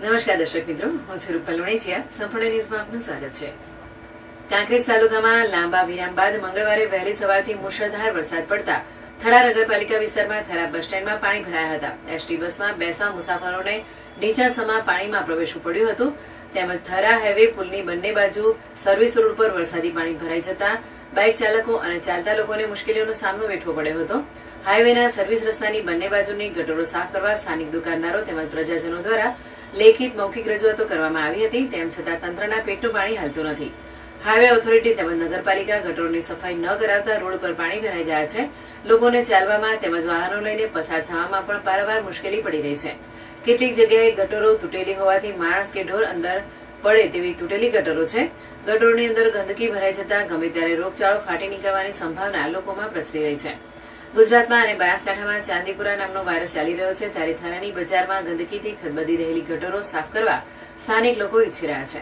નમસ્કાર દર્શક મિત્રો, હું છું રૂપલ વણેચિયા. સંપૂર્ણ ન્યૂઝમાં આપનું સ્વાગત છે. કાંકરેજ તાલુકામાં લાંબા વિરામ બાદ મંગળવારે વહેલી સવારથી મુશળધાર વરસાદ પડતા થરા નગરપાલિકા વિસ્તારમાં થરા બસ સ્ટેન્ડમાં પાણી ભરાયા હતા. એસટી બસમાં બેસવા મુસાફરોને નીચાણસમાં પાણીમાં પ્રવેશવું પડ્યું હતું. તેમજ થરા હાઈવે પુલની બંને બાજુ સર્વિસ રોડ પર વરસાદી પાણી ભરાઈ જતા બાઇક ચાલકો અને ચાલતા લોકોને મુશ્કેલીઓનો સામનો વેઠવો પડ્યો હતો. હાઈવેના સર્વિસ રસ્તાની બંને બાજુની ગટરો સાફ કરવા સ્થાનિક દુકાનદારો તેમજ પ્રજાજનો દ્વારા લેખિત મૌખિક રજૂઆતો કરવામાં આવી હતી. તેમ છતાં તંત્રના પેટનું પાણી હાલતું નથી. હાઈવે ઓથોરિટી તેમજ નગરપાલિકા ગટરોની સફાઈ ન કરાવતા રોડ પર પાણી ભરાઈ ગયા છે. લોકોને ચાલવામાં તેમજ વાહનો લઈને પસાર થવામાં પણ પારાવાર મુશ્કેલી પડી રહી છે. કેટલીક જગ્યાએ ગટરો તૂટેલી હોવાથી માણસ કે ઢોર અંદર પડે તેવી તૂટેલી ગટરો છે. ગટરોની અંદર ગંદકી ભરાઈ જતા ગમે ત્યારે રોગચાળો ફાટી નીકળવાની સંભાવના લોકોમાં પ્રસરી રહી છે. ગુજરાતમાં અને બનાસકાંઠામાં ચાંદીપુરા નામનો વાયરસ ચાલી રહ્યો છે, ત્યારે થરાની બજારમાં ગંદકીથી ખદબદી રહેલી ગટરો સાફ કરવા સ્થાનિક લોકો ઈચ્છી રહ્યા છે.